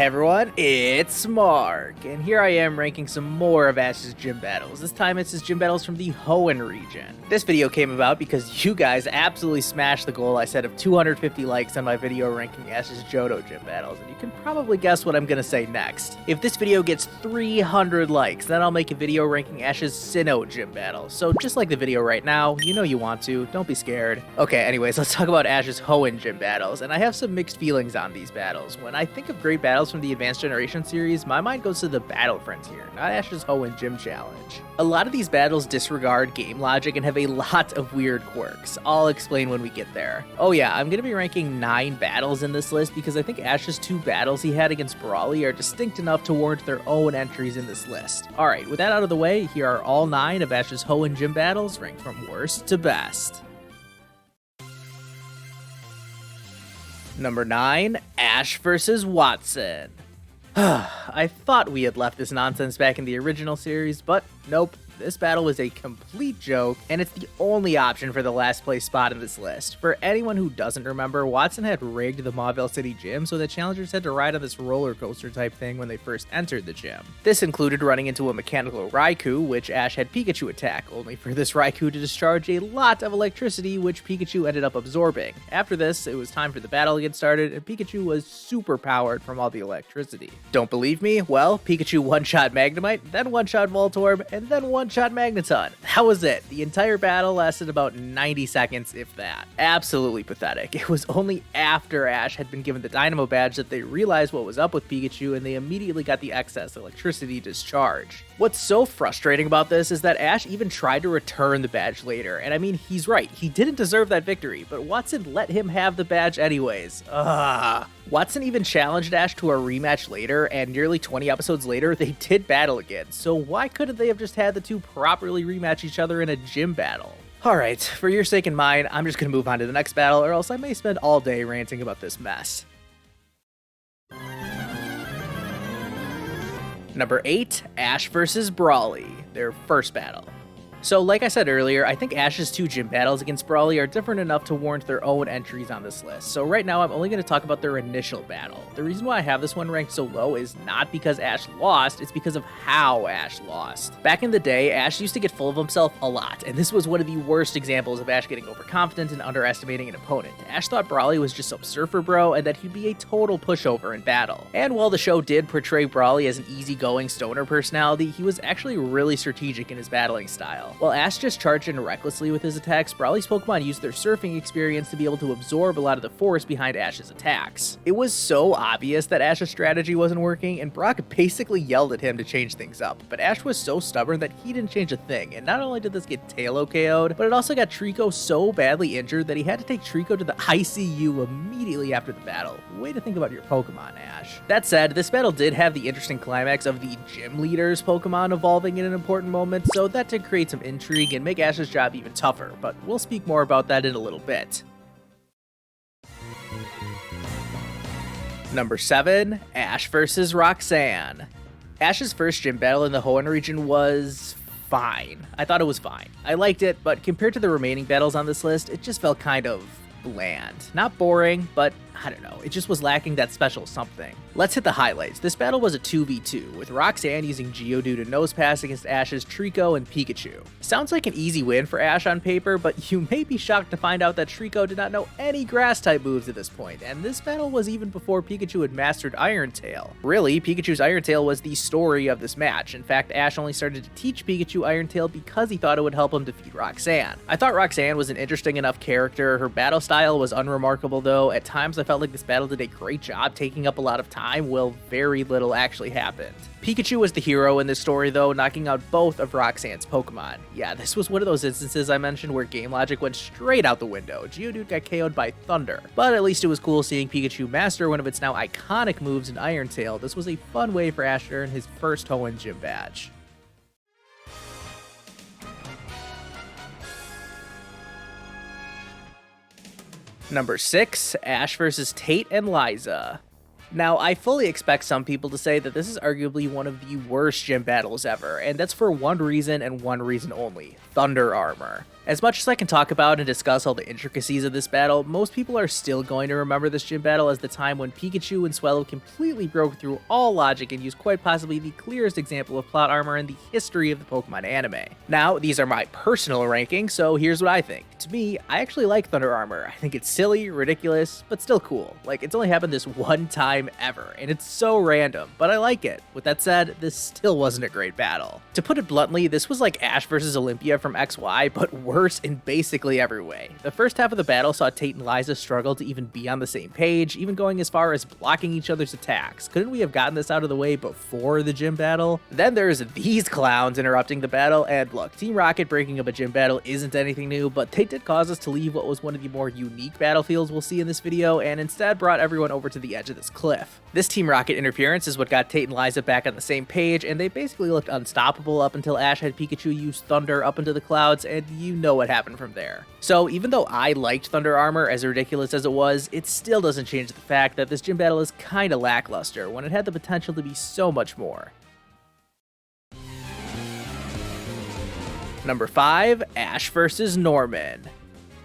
Hey everyone, it's Mark, and here I am ranking some more of Ash's gym battles. This time it's his gym battles from the HOENN region. This video came about because you guys absolutely smashed the goal I set of 250 likes on my video ranking Ash's Johto gym battles, and you can probably guess what I'm gonna say next. If this video gets 300 likes, then I'll make a video ranking Ash's SINNOH gym battles. So just like the video right now, you know you want to, don't be scared. Okay, anyways, let's talk about Ash's HOENN gym battles, and I have some mixed feelings on these battles. When I think of great battles from the Advanced Generation series, my mind goes to the Battle Frontier, not Ash's HOENN Gym Challenge. A lot of these battles disregard game logic and have a lot of weird quirks. I'll explain when we get there. Oh yeah, I'm gonna be ranking 9 battles in this list because I think Ash's 2 battles he had against Brawly are distinct enough to warrant their own entries in this list. Alright, with that out of the way, here are all 9 of Ash's HOENN gym battles ranked from worst to best. Number 9, Ash vs. Watson. I thought we had left this nonsense back in the original series, but nope. This battle was a complete joke, and it's the only option for the last place spot in this list. For anyone who doesn't remember, Watson had rigged the Mauville City gym so that challengers had to ride on this roller coaster type thing when they first entered the gym. This included running into a mechanical Raikou, which Ash had Pikachu attack, only for this Raikou to discharge a lot of electricity, which Pikachu ended up absorbing. After this, it was time for the battle to get started, and Pikachu was super powered from all the electricity. Don't believe me? Well, Pikachu one-shot Magnemite, then one-shot Voltorb, and then one-shot Magneton. That was it. The entire battle lasted about 90 seconds, if that. Absolutely pathetic. It was only after Ash had been given the Dynamo badge that they realized what was up with Pikachu, and they immediately got the excess electricity discharge. What's so frustrating about this is that Ash even tried to return the badge later, and I mean, he's right. He didn't deserve that victory, but Watson let him have the badge anyways. Watson even challenged Ash to a rematch later, and nearly 20 episodes later, they did battle again. So why couldn't they have just had the two properly rematch each other in a gym battle? Alright, for your sake and mine, I'm just gonna move on to the next battle, or else I may spend all day ranting about this mess. Number 8, Ash vs. Brawly, their first battle. So like I said earlier, I think Ash's 2 gym battles against Brawly are different enough to warrant their own entries on this list. So right now I'm only going to talk about their initial battle. The reason why I have this one ranked so low is not because Ash lost, it's because of how Ash lost. Back in the day, Ash used to get full of himself a lot, and this was one of the worst examples of Ash getting overconfident and underestimating an opponent. Ash thought Brawly was just some surfer bro and that he'd be a total pushover in battle. And while the show did portray Brawly as an easygoing stoner personality, he was actually really strategic in his battling style. While Ash just charged in recklessly with his attacks, Brawly's Pokemon used their surfing experience to be able to absorb a lot of the force behind Ash's attacks. It was so obvious that Ash's strategy wasn't working, and Brock basically yelled at him to change things up, but Ash was so stubborn that he didn't change a thing, and not only did this get Tailo KO'd, but it also got Trico so badly injured that he had to take Trico to the ICU immediately after the battle. Way to think about your Pokemon, Ash. That said, this battle did have the interesting climax of the gym leader's Pokemon evolving in an important moment, so that did create some intrigue and make Ash's job even tougher, but we'll speak more about that in a little bit. Number 7, Ash vs. Roxanne. Ash's first gym battle in the HOENN region was fine. I thought it was fine. I liked it, but compared to the remaining battles on this list, it just felt kind of bland. Not boring, but I don't know, it just was lacking that special something. Let's hit the highlights. This battle was a 2v2, with Roxanne using Geodude to Nose Pass against Ash's Trico and Pikachu. Sounds like an easy win for Ash on paper, but you may be shocked to find out that Trico did not know any Grass-type moves at this point, and this battle was even before Pikachu had mastered Iron Tail. Really, Pikachu's Iron Tail was the story of this match. In fact, Ash only started to teach Pikachu Iron Tail because he thought it would help him defeat Roxanne. I thought Roxanne was an interesting enough character. Her battle style was unremarkable though. At times I felt like this battle did a great job taking up a lot of time while very little actually happened. Pikachu was the hero in this story though, knocking out both of Roxanne's Pokemon. Yeah, this was one of those instances I mentioned where game logic went straight out the window. Geodude got KO'd by Thunder, but at least it was cool seeing Pikachu master one of its now iconic moves in Iron Tail. This was a fun way for Ash to earn his first HOENN gym badge. Number 6, Ash vs. Tate and Liza. Now, I fully expect some people to say that this is arguably one of the worst gym battles ever, and that's for one reason and one reason only: Thunder Armor. As much as I can talk about and discuss all the intricacies of this battle, most people are still going to remember this gym battle as the time when Pikachu and Swellow completely broke through all logic and used quite possibly the clearest example of plot armor in the history of the Pokemon anime. Now, these are my personal rankings, so here's what I think. To me, I actually like Thunder Armor. I think it's silly, ridiculous, but still cool. Like, it's only happened this one time ever, and it's so random, but I like it. With that said, this still wasn't a great battle. To put it bluntly, this was like Ash vs. Olympia from XY, but worse in basically every way. The first half of the battle saw Tate and Liza struggle to even be on the same page, even going as far as blocking each other's attacks. Couldn't we have gotten this out of the way before the gym battle? Then there's these clowns interrupting the battle, and look, Team Rocket breaking up a gym battle isn't anything new, but they did cause us to leave what was one of the more unique battlefields we'll see in this video, and instead brought everyone over to the edge of this cliff. This Team Rocket interference is what got Tate and Liza back on the same page, and they basically looked unstoppable up until Ash had Pikachu use Thunder up into the clouds, and you know what happened from there. So even though I liked Thunder Armor, as ridiculous as it was, it still doesn't change the fact that this gym battle is kinda lackluster when it had the potential to be so much more. Number 5, Ash vs. Norman.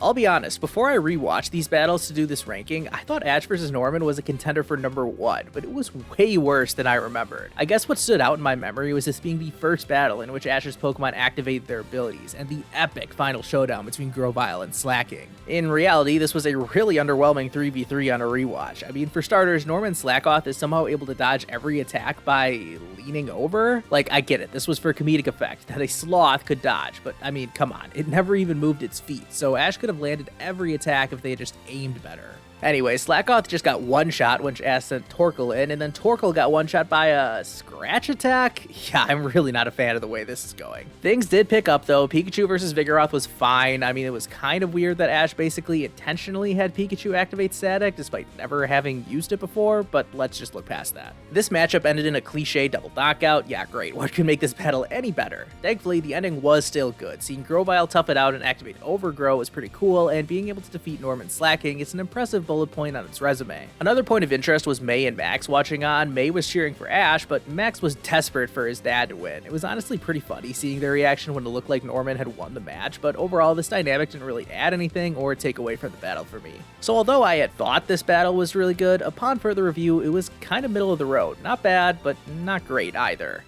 I'll be honest, before I rewatched these battles to do this ranking, I thought Ash vs. Norman was a contender for number 1, but it was way worse than I remembered. I guess what stood out in my memory was this being the first battle in which Ash's Pokemon activated their abilities, and the epic final showdown between Grovyle and Slacking. In reality, this was a really underwhelming 3v3 on a rewatch. I mean, for starters, Norman Slackoth is somehow able to dodge every attack by leaning over. Like, I get it, this was for comedic effect, that a sloth could dodge, but I mean, come on, it never even moved its feet, so Ash could have landed every attack if they had just aimed better. Anyway, Slackoth just got one shot when Ash sent Torkoal in, and then Torkoal got one shot by a scratch attack? Yeah, I'm really not a fan of the way this is going. Things did pick up though. Pikachu versus Vigoroth was fine. I mean, it was kind of weird that Ash basically intentionally had Pikachu activate Static despite never having used it before, but let's just look past that. This matchup ended in a cliche double knockout. Yeah, great. What could make this battle any better? Thankfully, the ending was still good. Seeing Grovyle tough it out and activate Overgrow was pretty cool, and being able to defeat Norman Slacking is an impressive bullet point on its resume. Another point of interest was May and Max watching on. May was cheering for Ash, but Max was desperate for his dad to win. It was honestly pretty funny seeing their reaction when it looked like Norman had won the match, but overall this dynamic didn't really add anything or take away from the battle for me. So although I had thought this battle was really good, upon further review it was kind of middle of the road. Not bad, but not great either.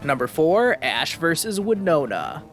Number 4, Ash vs. Winona.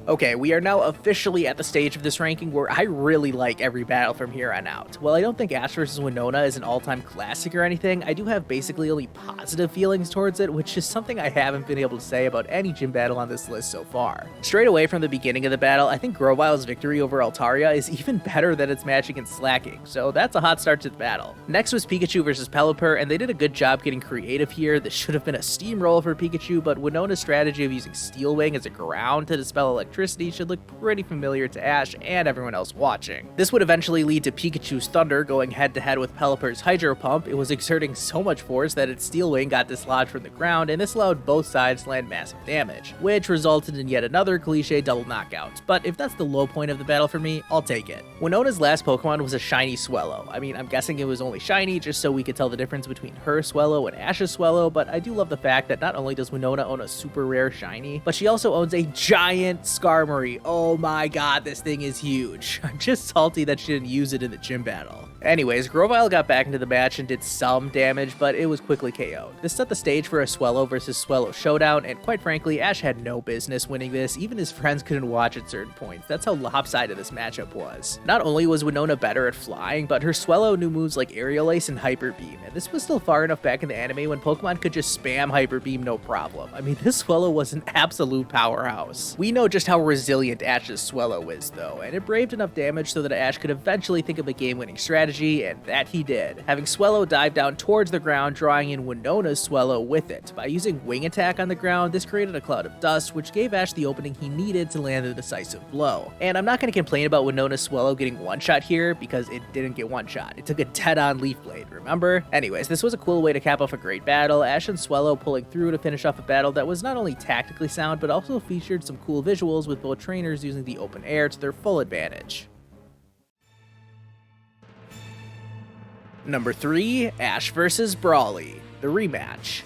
Okay, we are now officially at the stage of this ranking where I really like every battle from here on out. While I don't think Ash vs. Winona is an all-time classic or anything, I do have basically only positive feelings towards it, which is something I haven't been able to say about any gym battle on this list so far. Straight away from the beginning of the battle, I think Grovyle's victory over Altaria is even better than its match against Slacking, so that's a hot start to the battle. Next was Pikachu vs. Pelipper, and they did a good job getting creative here. This should have been a steamroll for Pikachu, but Winona's strategy of using Steel Wing as a ground to dispel electricity should look pretty familiar to Ash and everyone else watching. This would eventually lead to Pikachu's Thunder going head-to-head with Pelipper's Hydro Pump. It was exerting so much force that its Steel Wing got dislodged from the ground, and this allowed both sides to land massive damage, which resulted in yet another cliche double knockout. But if that's the low point of the battle for me, I'll take it. Winona's last Pokemon was a shiny Swellow. I mean, I'm guessing it was only shiny just so we could tell the difference between her Swellow and Ash's Swellow, but I do love the fact that not only does Winona own a super rare shiny, but she also owns a giant Skarmory. Oh my god, this thing is huge. I'm just salty that she didn't use it in the gym battle. Anyways, Grovyle got back into the match and did some damage, but it was quickly KO'd. This set the stage for a Swellow versus Swellow showdown, and quite frankly, Ash had no business winning this. Even his friends couldn't watch at certain points. That's how lopsided this matchup was. Not only was Winona better at flying, but her Swellow knew moves like Aerial Ace and Hyper Beam, and this was still far enough back in the anime when Pokemon could just spam Hyper Beam no problem. I mean, this Swellow was an absolute powerhouse. We know just how resilient Ash's Swellow is though, and it braved enough damage so that Ash could eventually think of a game-winning strategy, and that he did, having Swellow dive down towards the ground, drawing in Winona's Swellow with it. By using Wing Attack on the ground, this created a cloud of dust, which gave Ash the opening he needed to land a decisive blow. And I'm not going to complain about Winona's Swellow getting one-shot here, because it didn't get one-shot. It took a dead-on Leaf Blade, remember? Anyways, this was a cool way to cap off a great battle, Ash and Swellow pulling through to finish off a battle that was not only tactically sound, but also featured some cool visuals with both trainers using the open air to their full advantage. Number 3, Ash vs. Brawly, the rematch.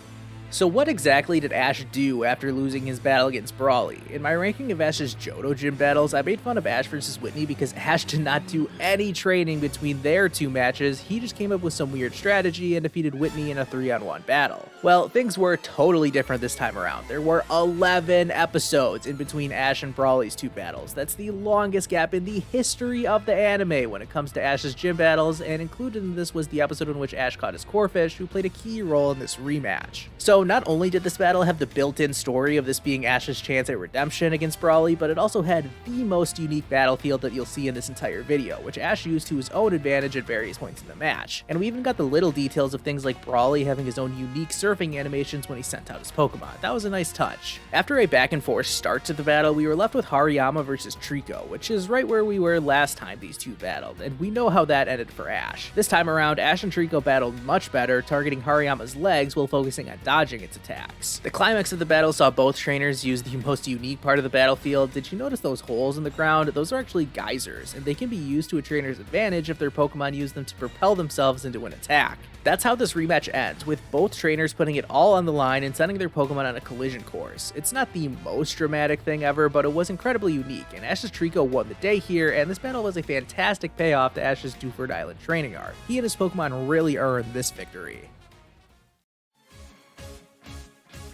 So what exactly did Ash do after losing his battle against Brawly? In my ranking of Ash's Johto gym battles, I made fun of Ash vs Whitney because Ash did not do any training between their two matches. He just came up with some weird strategy and defeated Whitney in a 3-on-1 battle. Well, things were totally different this time around. There were 11 episodes in between Ash and Brawly's two battles. That's the longest gap in the history of the anime when it comes to Ash's gym battles, and included in this was the episode in which Ash caught his Corphish, who played a key role in this rematch. So not only did this battle have the built-in story of this being Ash's chance at redemption against Brawly, but it also had the most unique battlefield that you'll see in this entire video, which Ash used to his own advantage at various points in the match. And we even got the little details of things like Brawly having his own unique surfing animations when he sent out his Pokemon. That was a nice touch. After a back and forth start to the battle, we were left with Hariyama versus Trico, which is right where we were last time these two battled, and we know how that ended for Ash. This time around, Ash and Trico battled much better, targeting Hariyama's legs while focusing on dodging its attacks. The climax of the battle saw both trainers use the most unique part of the battlefield. Did you notice those holes in the ground? Those are actually geysers, and they can be used to a trainer's advantage if their Pokemon use them to propel themselves into an attack. That's how this rematch ends, with both trainers putting it all on the line and sending their Pokemon on a collision course. It's not the most dramatic thing ever, but it was incredibly unique, and Ash's Trico won the day here, and this battle was a fantastic payoff to Ash's Dewford Island training arc. He and his Pokemon really earned this victory.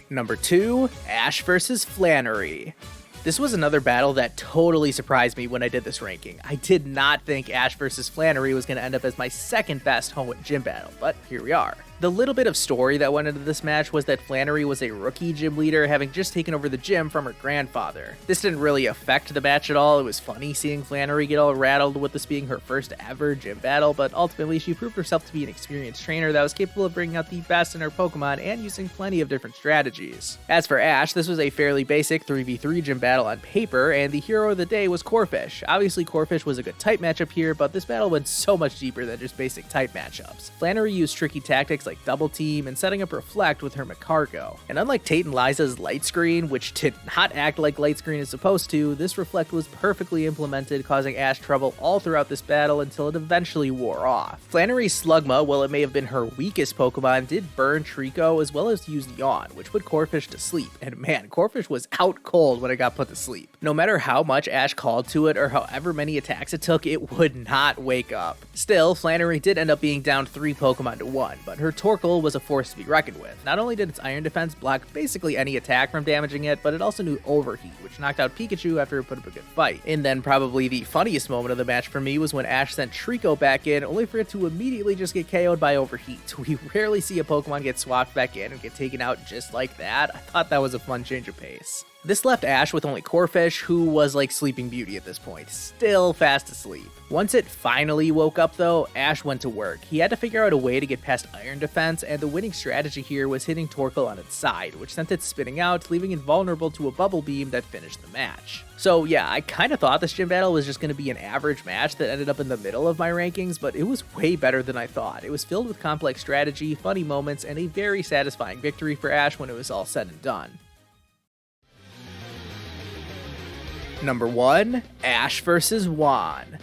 Number 2, Ash vs Flannery. This was another battle that totally surprised me when I did this ranking. I did not think Ash vs Flannery was going to end up as my second best HOENN gym battle, but here we are. The little bit of story that went into this match was that Flannery was a rookie gym leader, having just taken over the gym from her grandfather. This didn't really affect the match at all. It was funny seeing Flannery get all rattled with this being her first ever gym battle, but ultimately she proved herself to be an experienced trainer that was capable of bringing out the best in her Pokemon and using plenty of different strategies. As for Ash, this was a fairly basic 3v3 gym battle on paper, and the hero of the day was Corphish. Obviously Corphish was a good type matchup here, but this battle went so much deeper than just basic type matchups. Flannery used tricky tactics like double team and setting up Reflect with her Macargo. And unlike Tate and Liza's Light Screen, which did not act like Light Screen is supposed to, this Reflect was perfectly implemented, causing Ash trouble all throughout this battle until it eventually wore off. Flannery's Slugma, while it may have been her weakest Pokemon, did burn Trico as well as use Yawn, which put Corphish to sleep. And man, Corphish was out cold when it got put to sleep. No matter how much Ash called to it or however many attacks it took, it would not wake up. Still, Flannery did end up being down 3 Pokemon to 1, but her Torkoal was a force to be reckoned with. Not only did its Iron Defense block basically any attack from damaging it, but it also knew Overheat, which knocked out Pikachu after it put up a good fight. And then probably the funniest moment of the match for me was when Ash sent Trico back in, only for it to immediately just get KO'd by Overheat. We rarely see a Pokemon get swapped back in and get taken out just like that. I thought that was a fun change of pace. This left Ash with only Corphish, who was like Sleeping Beauty at this point, still fast asleep. Once it finally woke up though, Ash went to work. He had to figure out a way to get past Iron Defense, and the winning strategy here was hitting Torkoal on its side, which sent it spinning out, leaving it vulnerable to a Bubble Beam that finished the match. So yeah, I kind of thought this gym battle was just going to be an average match that ended up in the middle of my rankings, but it was way better than I thought. It was filled with complex strategy, funny moments, and a very satisfying victory for Ash when it was all said and done. Number 1, Ash vs Juan.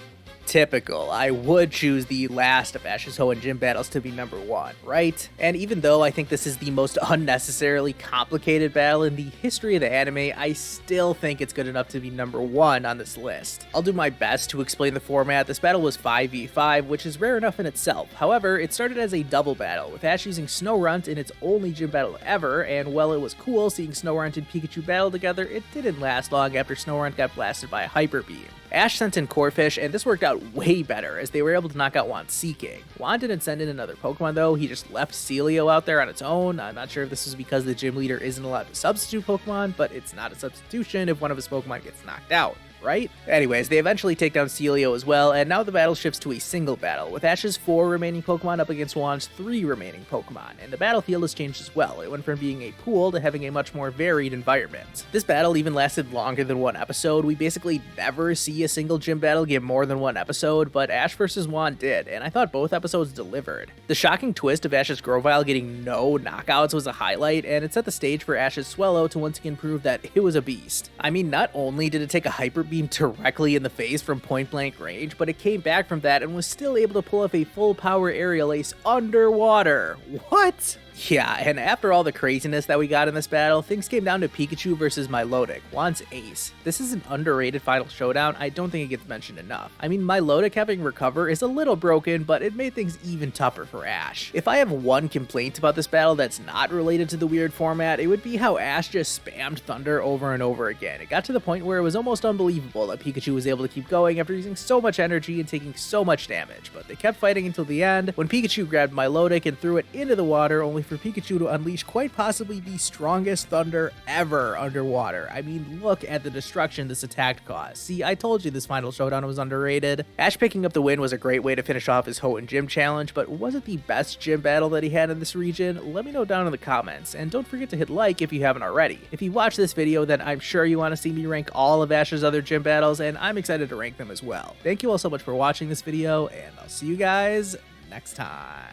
Typical, I would choose the last of Ash's HOENN gym battles to be number 1, right? And even though I think this is the most unnecessarily complicated battle in the history of the anime, I still think it's good enough to be number 1 on this list. I'll do my best to explain the format. This battle was 5v5, which is rare enough in itself. However, it started as a double battle, with Ash using Snorunt in its only gym battle ever, and while it was cool seeing Snorunt and Pikachu battle together, it didn't last long after Snorunt got blasted by a Hyper Beam. Ash sent in Corphish, and this worked out way better, as they were able to knock out Juan's Seeking. Juan didn't send in another Pokemon though, he just left Celio out there on its own. I'm not sure if this is because the gym leader isn't allowed to substitute Pokemon, but it's not a substitution if one of his Pokemon gets knocked out, right? Anyways, they eventually take down Celio as well, and now the battle shifts to a single battle, with Ash's 4 remaining Pokemon up against Juan's 3 remaining Pokemon, and the battlefield has changed as well. It went from being a pool to having a much more varied environment. This battle even lasted longer than 1 episode. We basically never see a single gym battle get more than 1 episode, but Ash vs Juan did, and I thought both episodes delivered. The shocking twist of Ash's Grovyle getting no knockouts was a highlight, and it set the stage for Ash's Swellow to once again prove that it was a beast. I mean, not only did it take a Hyper Beam directly in the face from point blank range, but it came back from that and was still able to pull off a full power aerial ace underwater. What? Yeah, and after all the craziness that we got in this battle, things came down to Pikachu versus Milotic, Juan's ace. This is an underrated final showdown, I don't think it gets mentioned enough. I mean, Milotic having Recover is a little broken, but it made things even tougher for Ash. If I have one complaint about this battle that's not related to the weird format, it would be how Ash just spammed Thunder over and over again. It got to the point where it was almost unbelievable that Pikachu was able to keep going after using so much energy and taking so much damage, but they kept fighting until the end, when Pikachu grabbed Milotic and threw it into the water, only for Pikachu to unleash quite possibly the strongest Thunder ever underwater. I mean, look at the destruction this attack caused. See, I told you this final showdown was underrated. Ash picking up the win was a great way to finish off his HOENN Gym challenge, but was it the best gym battle that he had in this region? Let me know down in the comments, and don't forget to hit like if you haven't already. If you watch this video, then I'm sure you want to see me rank all of Ash's other gym battles, and I'm excited to rank them as well. Thank you all so much for watching this video, and I'll see you guys next time.